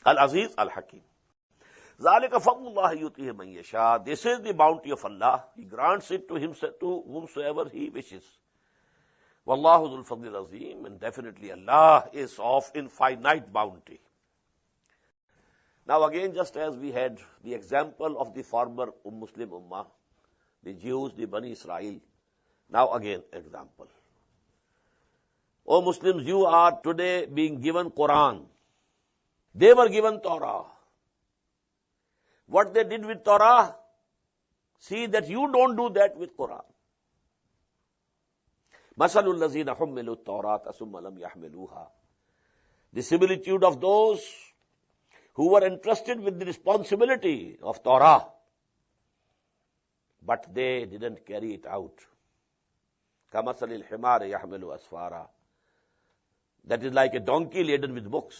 Al-Aziz, Al-Hakim. ذَلِكَ فَضْلُ اللَّهِ يُؤْتِيهِ مَن يَشَاءُ. This is the bounty of Allah. He grants it to himself, to whomsoever He wishes. Wallahu dhul fadlil azim, and definitely Allah is of infinite bounty. Now again, just as we had the example of the former Muslim Ummah, the Jews, the Bani Israel, now again example. O Muslims, you are today being given Quran. They were given Torah. What they did with Torah, see that you don't do that with Quran. مَثَلُ الَّذِينَ حُمِّلُوا التَّوْرَاةَ ثُمَّ لَمْ يَحْمِلُوهَا. The similitude of those who were entrusted with the responsibility of Torah, but they didn't carry it out. كَمَثَلِ الْحِمَارِ يَحْمِلُ أَسْفَارًا. That is like a donkey laden with books.